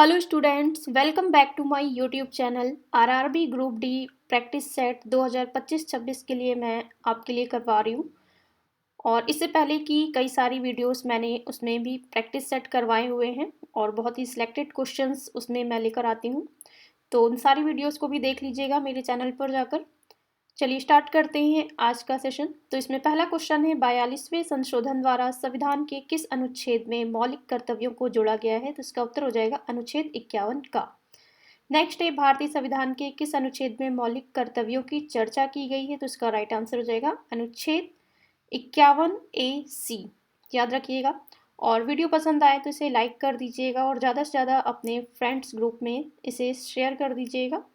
Hello students, welcome back to my YouTube channel. RRB group D practice set 2025-26 के लिए मैं आपके लिए करवा रही हूँ। और इससे पहले की कई सारी वीडियोस मैंने उसमें भी प्रैक्टिस सेट करवाए हुए हैं और बहुत ही सिलेक्टेड क्वेश्चंस उसमें मैं लेकर आती हूँ। तो उन सारी वीडियोस को भी देख लीजिएगा मेरे चैनल पर जाकर। चलिए स्टार्ट करते हैं आज का सेशन। तो इसमें पहला क्वेश्चन है, 42वें संशोधन द्वारा संविधान के किस अनुच्छेद में मौलिक कर्तव्यों को जोड़ा गया है? तो इसका उत्तर हो जाएगा अनुच्छेद 51 का। नेक्स्ट है, भारतीय संविधान के किस अनुच्छेद में मौलिक कर्तव्यों की चर्चा की गई है? तो इसका राइट आंसर हो जाएगा अनुच्छेद 51A(c). याद रखिएगा। और वीडियो पसंद आए तो इसे लाइक कर दीजिएगा और ज़्यादा से ज़्यादा अपने फ्रेंड्स ग्रुप में इसे शेयर कर दीजिएगा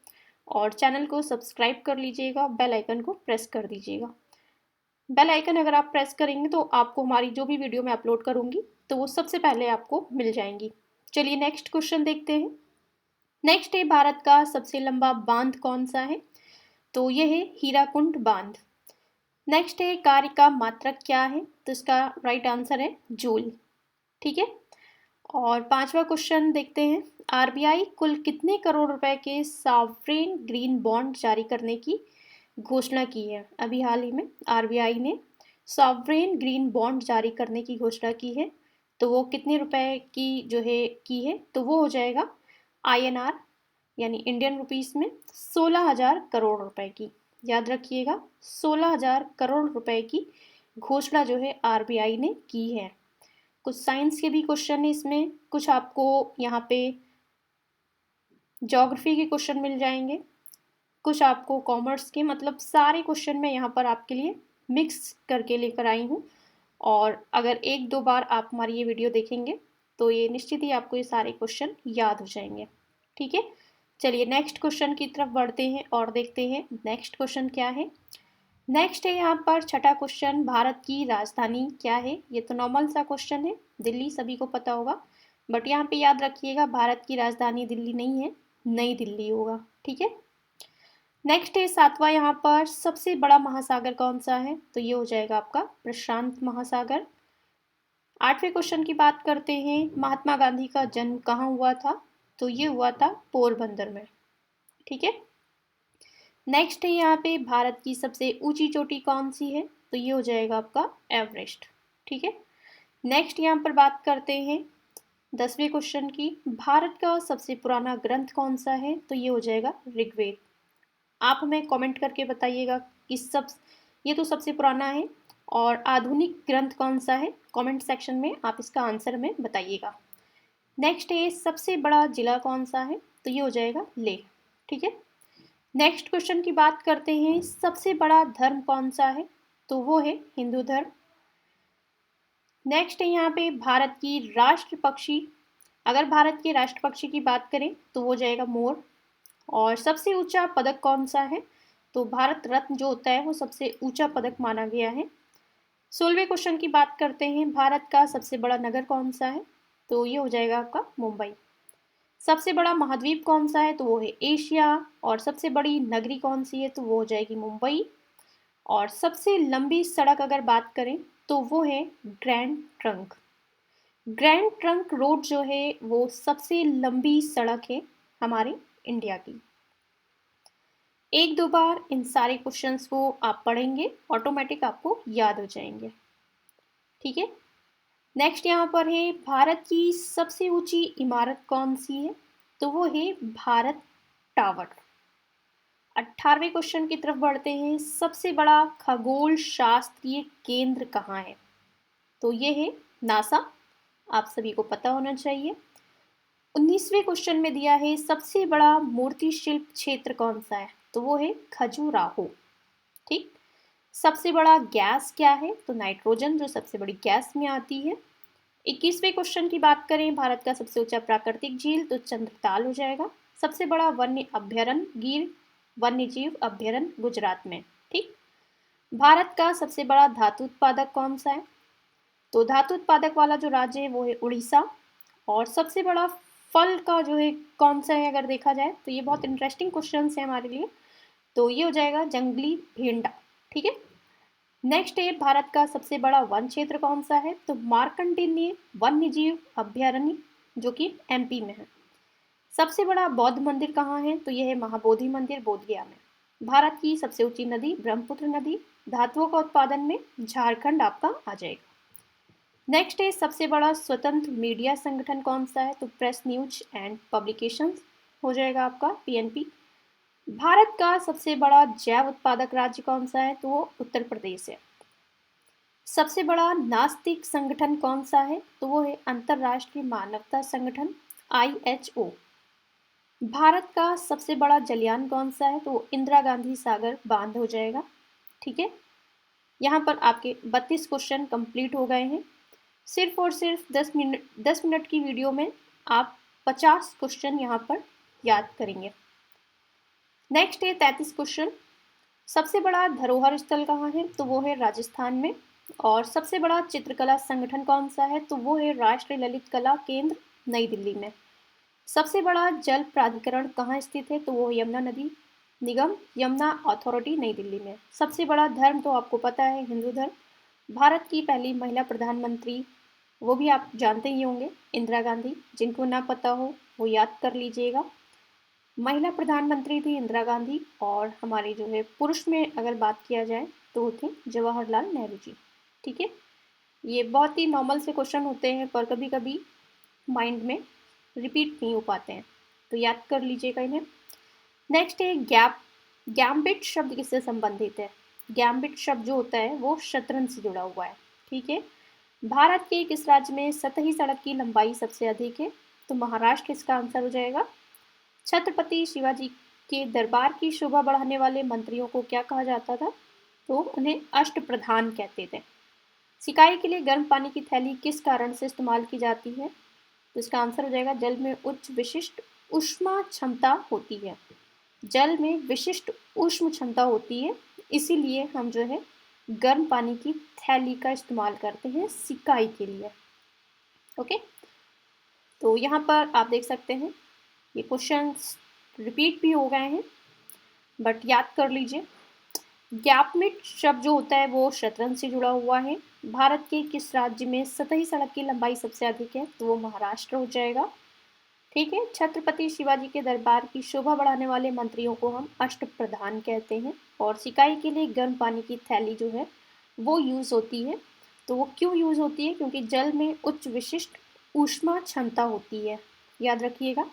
और चैनल को सब्सक्राइब कर लीजिएगा, बेल आइकन को प्रेस कर दीजिएगा। बेल आइकन अगर आप प्रेस करेंगे तो आपको हमारी जो भी वीडियो मैं अपलोड करूँगी तो वो सबसे पहले आपको मिल जाएंगी। चलिए नेक्स्ट क्वेश्चन देखते हैं। नेक्स्ट है, भारत का सबसे लंबा बांध कौन सा है? तो ये है हीराकुंड बांध। नेक्स्ट है, कार्य का मात्रक क्या है? तो इसका राइट आंसर है जूल। ठीक है। और पांचवा क्वेश्चन देखते हैं, आरबीआई कुल कितने करोड़ रुपए के सॉवरेन ग्रीन बॉन्ड जारी करने की घोषणा की है? अभी हाल ही में आरबीआई ने सॉवरेन ग्रीन बॉन्ड जारी करने की घोषणा की है। तो वो कितने रुपए की जो है की है? तो वो हो जाएगा आईएनआर यानी इंडियन रुपीस में 16,000 करोड़ रुपए की। याद रखिएगा, 16,000 करोड़ रुपए की घोषणा जो है आरबीआई ने की है। कुछ साइंस के भी क्वेश्चन है इसमें, कुछ आपको यहाँ पे ज्योग्राफी के क्वेश्चन मिल जाएंगे, कुछ आपको कॉमर्स के, मतलब सारे क्वेश्चन मैं यहाँ पर आपके लिए मिक्स करके लेकर आई हूँ। और अगर एक दो बार आप हमारी ये वीडियो देखेंगे तो ये निश्चित ही आपको ये सारे क्वेश्चन याद हो जाएंगे। ठीक है। चलिए नेक्स्ट क्वेश्चन की तरफ बढ़ते हैं और देखते हैं नेक्स्ट क्वेश्चन क्या है। नेक्स्ट है यहाँ पर छठा क्वेश्चन, भारत की राजधानी क्या है? ये तो नॉर्मल सा क्वेश्चन है, दिल्ली सभी को पता होगा। बट यहाँ पे याद रखिएगा, भारत की राजधानी दिल्ली नहीं है, नई दिल्ली होगा। ठीक है। नेक्स्ट है सातवां, यहाँ पर सबसे बड़ा महासागर कौन सा है? तो ये हो जाएगा आपका प्रशांत महासागर। आठवें क्वेश्चन की बात करते हैं, महात्मा गांधी का जन्म कहाँ हुआ था? तो ये हुआ था पोरबंदर में। ठीक है। नेक्स्ट है यहाँ पे, भारत की सबसे ऊंची चोटी कौन सी है? तो ये हो जाएगा आपका एवरेस्ट। ठीक है। नेक्स्ट यहाँ पर बात करते हैं 10वें क्वेश्चन की, भारत का सबसे पुराना ग्रंथ कौन सा है? तो ये हो जाएगा ऋग्वेद। आप हमें कमेंट करके बताइएगा कि ये तो सबसे पुराना है, और आधुनिक ग्रंथ कौन सा है? कमेंट सेक्शन में आप इसका आंसर में बताइएगा। नेक्स्ट है, सबसे बड़ा जिला कौन सा है? तो ये हो जाएगा लेह। ठीक है। नेक्स्ट क्वेश्चन की बात करते हैं, सबसे बड़ा धर्म कौन सा है? तो वो है हिंदू धर्म। नेक्स्ट है यहाँ पे, भारत की राष्ट्र पक्षी, अगर भारत के राष्ट्र पक्षी की बात करें तो वो जाएगा मोर। और सबसे ऊंचा पदक कौन सा है? तो भारत रत्न जो होता है वो सबसे ऊंचा पदक माना गया है। 16वें क्वेश्चन की बात करते हैं, भारत का सबसे बड़ा नगर कौन सा है? तो ये हो जाएगा आपका मुंबई। सबसे बड़ा महाद्वीप कौन सा है? तो वो है एशिया। और सबसे बड़ी नगरी कौन सी है? तो वो हो जाएगी मुंबई। और सबसे लंबी सड़क अगर बात करें तो वो है grand trunk. Grand trunk road जो है वो सबसे लंबी सड़क है हमारे इंडिया की। एक दो बार इन सारे क्वेश्चंस को आप पढ़ेंगे, ऑटोमेटिक आपको याद हो जाएंगे। ठीक है। नेक्स्ट यहाँ पर है, भारत की सबसे ऊंची इमारत कौन सी है? तो वो है भारत टावर। 18वें क्वेश्चन की तरफ बढ़ते हैं, सबसे बड़ा खगोल शास्त्रीय केंद्र कहाँ है? तो ये है नासा, आप सभी को पता होना चाहिए। 19वें क्वेश्चन में दिया है, सबसे बड़ा मूर्ति शिल्प क्षेत्र कौन सा है? तो वो है खजुराहो। ठीक। सबसे बड़ा गैस क्या है? तो नाइट्रोजन, जो सबसे बड़ी गैस में आती है। 21वें क्वेश्चन की बात करें, भारत का सबसे ऊंचा प्राकृतिक झील, तो चंद्रताल हो जाएगा। सबसे बड़ा वन्य अभ्यारण्य गिर वन्य जीव अभ्यारण्य गुजरात में। ठीक। भारत का सबसे बड़ा धातु उत्पादक कौन सा है? तो धातु उत्पादक वाला जो राज्य है वो है उड़ीसा। और सबसे बड़ा फल का जो है कौन सा है अगर देखा जाए, तो ये बहुत इंटरेस्टिंग क्वेश्चन है हमारे लिए, तो ये हो जाएगा जंगली भेंडा। ठीक है। नेक्स्ट है, भारत का सबसे बड़ा वन क्षेत्र कौन सा है? तो मार्कंडेय वन्य जीव अभ्यारण्य, जो कि एमपी में है। सबसे बड़ा बौद्ध मंदिर कहाँ है? तो यह है महाबोधि मंदिर बोधगया में। भारत की सबसे ऊंची नदी ब्रह्मपुत्र नदी। धातुओं का उत्पादन में झारखंड आपका आ जाएगा। नेक्स्ट है सबसे बड़ा स्वतंत्र मीडिया संगठन कौन सा है? तो प्रेस न्यूज एंड पब्लिकेशंस हो जाएगा आपका पीएनपी। भारत का सबसे बड़ा जैव उत्पादक राज्य कौन सा है? तो वो उत्तर प्रदेश है। सबसे बड़ा नास्तिक संगठन कौन सा है? तो वो है अंतर्राष्ट्रीय मानवता संगठन IHO। भारत का सबसे बड़ा जलयान कौन सा है? तो वो इंदिरा गांधी सागर बांध हो जाएगा। ठीक है, यहाँ पर आपके 32 क्वेश्चन कंप्लीट हो गए हैं। सिर्फ और सिर्फ 10 मिनट की वीडियो में आप 50 क्वेश्चन यहाँ पर याद करेंगे। नेक्स्ट है 33 क्वेश्चन। सबसे बड़ा धरोहर स्थल कहाँ है? तो वो है राजस्थान में। और सबसे बड़ा चित्रकला संगठन कौन सा है? तो वो है राष्ट्रीय ललित कला केंद्र नई दिल्ली में। सबसे बड़ा जल प्राधिकरण कहाँ स्थित है? तो वो यमुना नदी निगम यमुना अथॉरिटी नई दिल्ली में। सबसे बड़ा धर्म तो आपको पता है हिंदू धर्म। भारत की पहली महिला प्रधानमंत्री वो भी आप जानते ही होंगे, इंदिरा गांधी। जिनको ना पता हो वो याद कर लीजिएगा। महिला प्रधानमंत्री थी इंदिरा गांधी। और हमारे जो है पुरुष में अगर बात किया जाए तो वो थे जवाहरलाल नेहरू जी। ठीक है, ये बहुत ही नॉर्मल से क्वेश्चन होते हैं पर कभी कभी माइंड में रिपीट नहीं हो पाते हैं, तो याद कर लीजिएगा इन्हें। नेक्स्ट है गैम्बिट शब्द किससे संबंधित है? गैम्बिट शब्द जो होता है वो शतरंज से जुड़ा हुआ है। ठीक है, भारत के किस राज्य में सतही सड़क की लंबाई सबसे अधिक है? तो महाराष्ट्र इसका आंसर हो जाएगा। छत्रपति शिवाजी के दरबार की शोभा बढ़ाने वाले मंत्रियों को क्या कहा जाता था? तो उन्हें अष्टप्रधान कहते थे। सिकाई के लिए गर्म पानी की थैली किस कारण से इस्तेमाल की जाती है? तो इसका आंसर हो जाएगा जल में उच्च विशिष्ट ऊष्मा क्षमता होती है। जल में विशिष्ट ऊष्म क्षमता होती है, इसीलिए हम जो है गर्म पानी की थैली का इस्तेमाल करते हैं सिकाई के लिए। ओके, तो यहाँ पर आप देख सकते हैं ये क्वेश्चंस रिपीट भी हो गए हैं बट याद कर लीजिए। गैपमिट शब्द जो होता है वो शतरंज से जुड़ा हुआ है। भारत के किस राज्य में सतही सड़क की लंबाई सबसे अधिक है? तो वो महाराष्ट्र हो जाएगा। ठीक है, छत्रपति शिवाजी के दरबार की शोभा बढ़ाने वाले मंत्रियों को हम अष्टप्रधान कहते हैं। और सिकाई के लिए गर्म पानी की थैली जो है वो यूज़ होती है। तो वो क्यों यूज़ होती है? क्योंकि जल में उच्च विशिष्ट ऊष्मा क्षमता होती है, याद रखिएगा।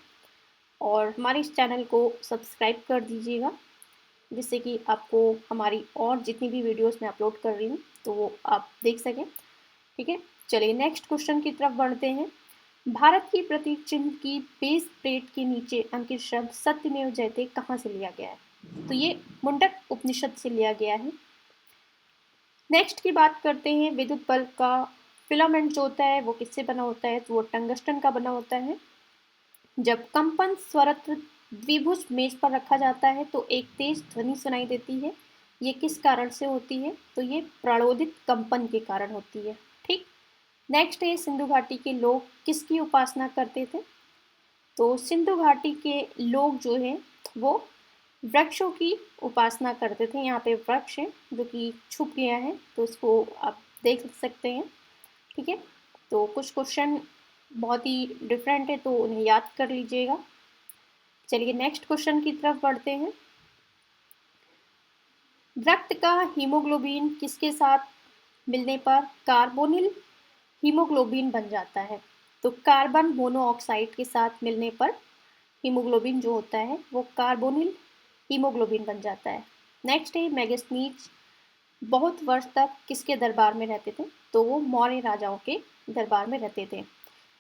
और हमारे इस चैनल को सब्सक्राइब कर दीजिएगा जिससे कि आपको हमारी और जितनी भी वीडियोस मैं अपलोड कर रही हूँ तो वो आप देख सकें। ठीक है, चलिए नेक्स्ट क्वेश्चन की तरफ बढ़ते हैं। भारत की प्रतीक चिन्ह की बेस प्लेट के नीचे अंकित शब्द सत्यमेव जयते कहाँ से लिया गया है? तो ये मुंडक उपनिषद से लिया गया है। नेक्स्ट की बात करते हैं। विद्युत बल्ब का फिलामेंट जो होता है वो किससे बना होता है? तो वो टंगस्टन का बना होता है। जब कंपन स्वरत्र द्विभुज मेज पर रखा जाता है तो एक तेज ध्वनि सुनाई देती है। ये किस कारण से होती है? तो ये प्रणोदित कंपन के कारण होती है। ठीक, नेक्स्ट है सिंधु घाटी के लोग किसकी उपासना करते थे? तो सिंधु घाटी के लोग जो है वो वृक्षों की उपासना करते थे। यहाँ पे वृक्ष है जो कि छुप गया है तो इसको आप देख सकते हैं। ठीक है, तो कुछ क्वेश्चन बहुत ही डिफरेंट है तो उन्हें याद कर लीजिएगा। चलिए नेक्स्ट क्वेश्चन की तरफ बढ़ते हैं। रक्त का हीमोग्लोबिन किसके साथ मिलने पर कार्बोनिल हीमोग्लोबिन बन जाता है? तो कार्बन मोनोऑक्साइड के साथ मिलने पर हीमोग्लोबिन जो होता है वो कार्बोनिल हीमोग्लोबिन बन जाता है। नेक्स्ट है मैगस्थनीज बहुत वर्ष तक किसके दरबार में रहते थे? तो वो मौर्य राजाओं के दरबार में रहते थे।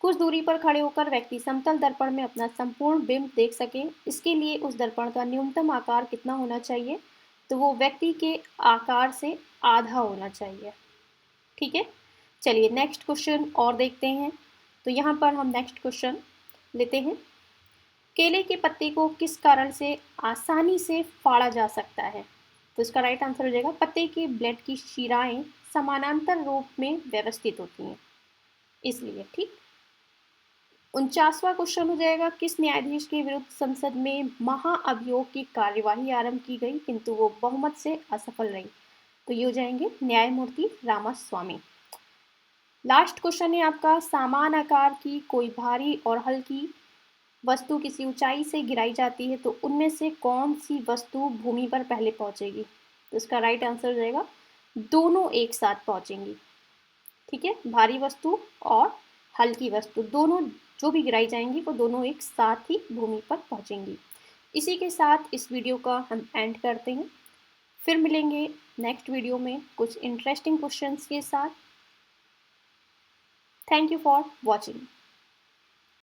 कुछ दूरी पर खड़े होकर व्यक्ति समतल दर्पण में अपना संपूर्ण बिंब देख सके, इसके लिए उस दर्पण का न्यूनतम आकार कितना होना चाहिए? तो वो व्यक्ति के आकार से आधा होना चाहिए। ठीक है, चलिए नेक्स्ट क्वेश्चन और देखते हैं। तो यहाँ पर हम नेक्स्ट क्वेश्चन लेते हैं। केले के पत्ते को किस कारण से आसानी से फाड़ा जा सकता है? तो इसका राइट आंसर हो जाएगा पत्ते के ब्लेड की शिराएं समानांतर रूप में व्यवस्थित होती हैं, इसलिए। ठीक, 49वां क्वेश्चन हो जाएगा। किस न्यायाधीश के विरुद्ध संसद में महाअभियोग की कार्यवाही आरंभ की गई किंतु वो बहुमत से असफल रही? तो ये हो जाएंगे न्यायमूर्ति रामास्वामी। लास्ट क्वेश्चन है आपका। समान आकार की कोई भारी और हल्की वस्तु किसी ऊंचाई से गिराई जाती है तो उनमें से कौन सी वस्तु भूमि पर पहले पहुंचेगी? तो इसका राइट आंसर हो जाएगा दोनों एक साथ पहुंचेंगी। ठीक है, भारी वस्तु और हल्की वस्तु दोनों जो भी गिराई जाएंगी वो दोनों एक साथ ही भूमि पर पहुंचेंगी। इसी के साथ इस वीडियो का हम एंड करते हैं। फिर मिलेंगे नेक्स्ट वीडियो में कुछ इंटरेस्टिंग क्वेश्चंस के साथ। Thank you for watching.